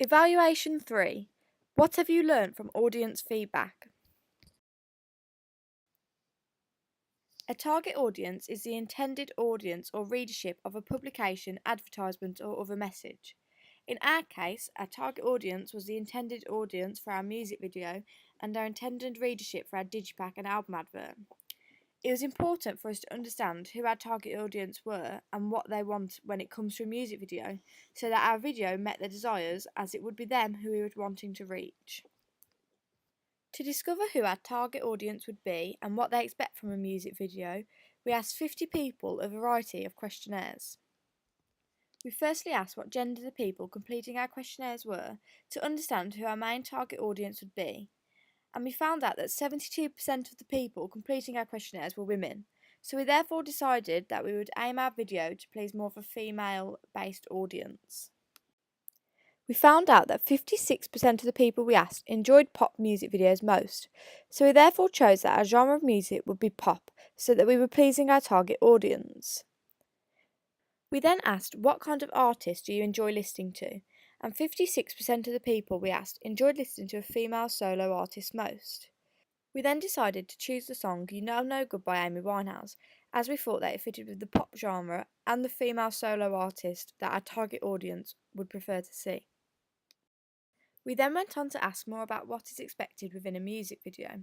Evaluation 3. What have you learnt from audience feedback? A target audience is the intended audience or readership of a publication, advertisement, or other message. In our case, our target audience was the intended audience for our music video and our intended readership for our digipack and album advert. It was important for us to understand who our target audience were and what they want when it comes to a music video, so that our video met their desires, as it would be them who we were wanting to reach. To discover who our target audience would be and what they expect from a music video, we asked 50 people a variety of questionnaires. We firstly asked what gender the people completing our questionnaires were to understand who our main target audience would be, and we found out that 72% of the people completing our questionnaires were women, so we therefore decided that we would aim our video to please more of a female-based audience. We found out that 56% of the people we asked enjoyed pop music videos most, so we therefore chose that our genre of music would be pop, so that we were pleasing our target audience. We then asked what kind of artist do you enjoy listening to, and 56% of the people we asked enjoyed listening to a female solo artist most. We then decided to choose the song You Know I'm No Good by Amy Winehouse, as we thought that it fitted with the pop genre and the female solo artist that our target audience would prefer to see. We then went on to ask more about what is expected within a music video.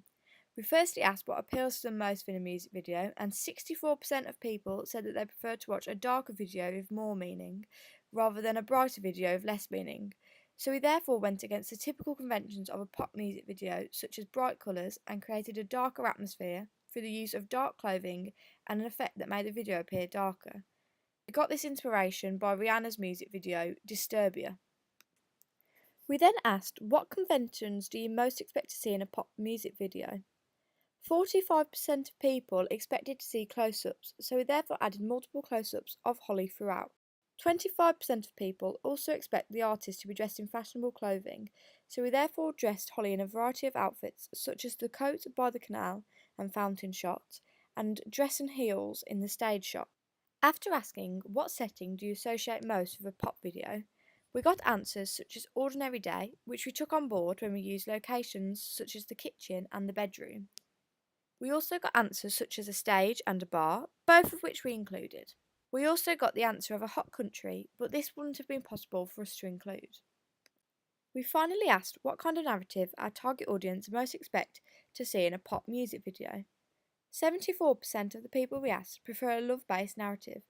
We firstly asked what appeals to them most in a music video, and 64% of people said that they prefer to watch a darker video with more meaning, rather than a brighter video with less meaning. So we therefore went against the typical conventions of a pop music video, such as bright colours, and created a darker atmosphere through the use of dark clothing and an effect that made the video appear darker. We got this inspiration by Rihanna's music video, Disturbia. We then asked, what conventions do you most expect to see in a pop music video? 45% of people expected to see close-ups, so we therefore added multiple close-ups of Holly throughout. 25% of people also expect the artist to be dressed in fashionable clothing, so we therefore dressed Holly in a variety of outfits, such as the coat by the canal and fountain shot, and dress and heels in the stage shot. After asking, what setting do you associate most with a pop video, we got answers such as ordinary day, which we took on board when we used locations such as the kitchen and the bedroom. We also got answers such as a stage and a bar, both of which we included. We also got the answer of a hot country, but this wouldn't have been possible for us to include. We finally asked what kind of narrative our target audience most expect to see in a pop music video. 74% of the people we asked prefer a love-based narrative,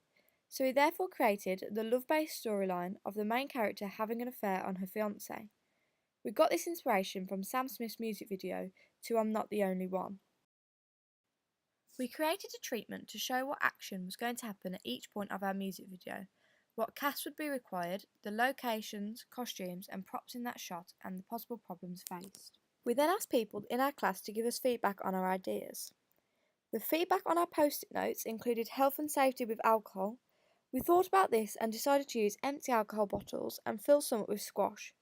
so we therefore created the love-based storyline of the main character having an affair on her fiancé. We got this inspiration from Sam Smith's music video to I'm Not the Only One. We created a treatment to show what action was going to happen at each point of our music video, what cast would be required, the locations, costumes and props in that shot, and the possible problems faced. We then asked people in our class to give us feedback on our ideas. The feedback on our post-it notes included health and safety with alcohol. We thought about this and decided to use empty alcohol bottles and fill some up with squash.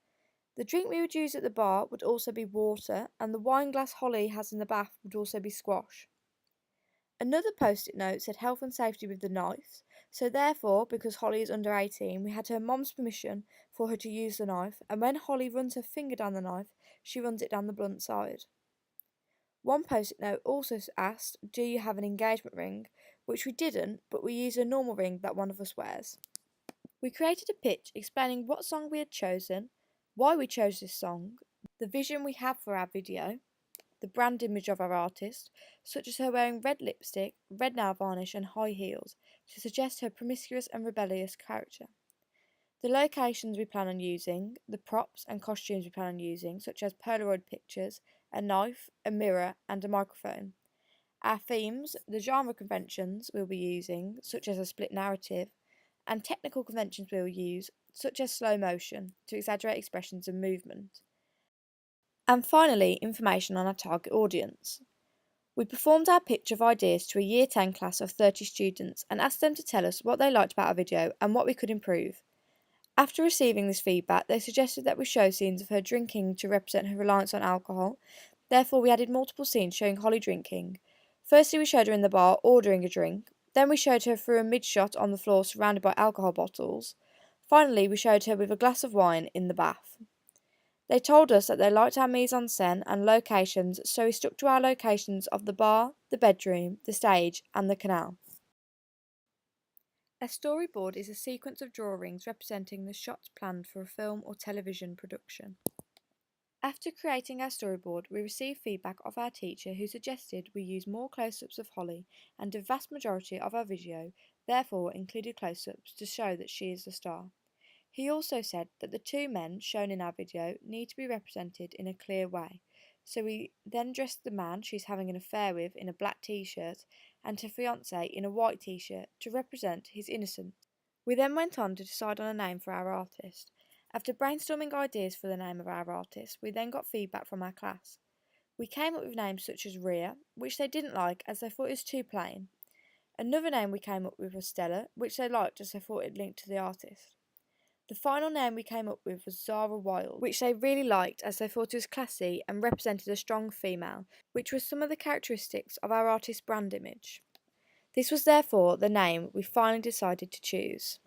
The drink we would use at the bar would also be water, and the wine glass Holly has in the bath would also be squash. Another post-it note said health and safety with the knives, so therefore, because Holly is under 18, we had her mum's permission for her to use the knife, and when Holly runs her finger down the knife, she runs it down the blunt side. One post-it note also asked, do you have an engagement ring? Which we didn't, but we used a normal ring that one of us wears. We created a pitch explaining what song we had chosen, why we chose this song, the vision we have for our video, the brand image of our artist, such as her wearing red lipstick, red nail varnish and high heels to suggest her promiscuous and rebellious character. The locations we plan on using, the props and costumes we plan on using, such as Polaroid pictures, a knife, a mirror and a microphone. Our themes, the genre conventions we'll be using, such as a split narrative, and technical conventions we'll use, such as slow motion, to exaggerate expressions and movement. And finally, information on our target audience. We performed our pitch of ideas to a Year 10 class of 30 students and asked them to tell us what they liked about our video and what we could improve. After receiving this feedback, they suggested that we show scenes of her drinking to represent her reliance on alcohol. Therefore, we added multiple scenes showing Holly drinking. Firstly, we showed her in the bar ordering a drink. Then we showed her through a mid-shot on the floor surrounded by alcohol bottles. Finally, we showed her with a glass of wine in the bath. They told us that they liked our mise en scène and locations, so we stuck to our locations of the bar, the bedroom, the stage, and the canal. A storyboard is a sequence of drawings representing the shots planned for a film or television production. After creating our storyboard, we received feedback of our teacher who suggested we use more close-ups of Holly, and a vast majority of our video therefore included close-ups to show that she is the star. He also said that the two men shown in our video need to be represented in a clear way, so we then dressed the man she's having an affair with in a black t-shirt and her fiancé in a white t-shirt to represent his innocence. We then went on to decide on a name for our artist. After brainstorming ideas for the name of our artist, we then got feedback from our class. We came up with names such as Rhea, which they didn't like as they thought it was too plain. Another name we came up with was Stella, which they liked as they thought it linked to the artist. The final name we came up with was Zara Wilde, which they really liked as they thought it was classy and represented a strong female, which was some of the characteristics of our artist's brand image. This was therefore the name we finally decided to choose.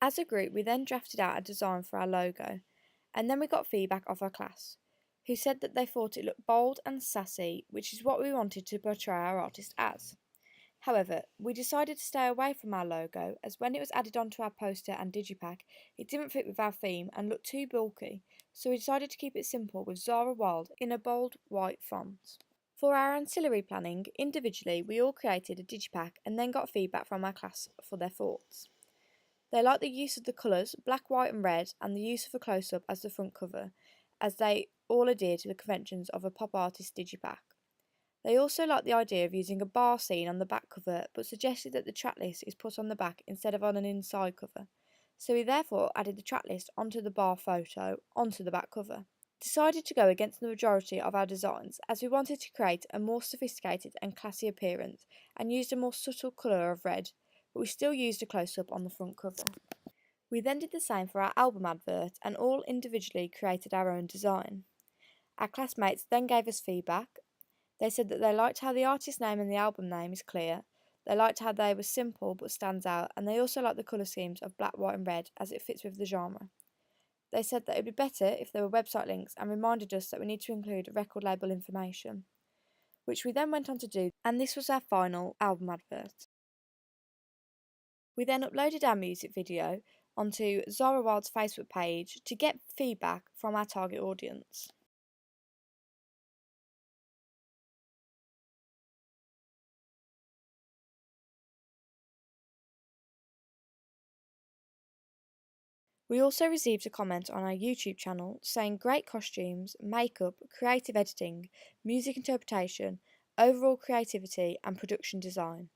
As a group, we then drafted out a design for our logo, and then we got feedback of our class, who said that they thought it looked bold and sassy, which is what we wanted to portray our artist as. However, we decided to stay away from our logo as when it was added onto our poster and digipack, it didn't fit with our theme and looked too bulky, so we decided to keep it simple with Zara Wilde in a bold white font. For our ancillary planning, individually we all created a digipack and then got feedback from our class for their thoughts. They liked the use of the colours black, white and red and the use of a close-up as the front cover, as they all adhere to the conventions of a pop artist digipack. They also liked the idea of using a bar scene on the back cover, but suggested that the track list is put on the back instead of on an inside cover, so we therefore added the track list onto the bar photo onto the back cover. Decided to go against the majority of our designs as we wanted to create a more sophisticated and classy appearance and used a more subtle colour of red, but we still used a close-up on the front cover. We then did the same for our album advert and all individually created our own design. Our classmates then gave us feedback. They said that they liked how the artist name and the album name is clear, they liked how they were simple but stands out, and they also liked the colour schemes of black, white and red as it fits with the genre. They said that it would be better if there were website links and reminded us that we need to include record label information, which we then went on to do, and this was our final album advert. We then uploaded our music video onto Zara Wilde's Facebook page to get feedback from our target audience. We also received a comment on our YouTube channel saying great costumes, makeup, creative editing, music interpretation, overall creativity and production design.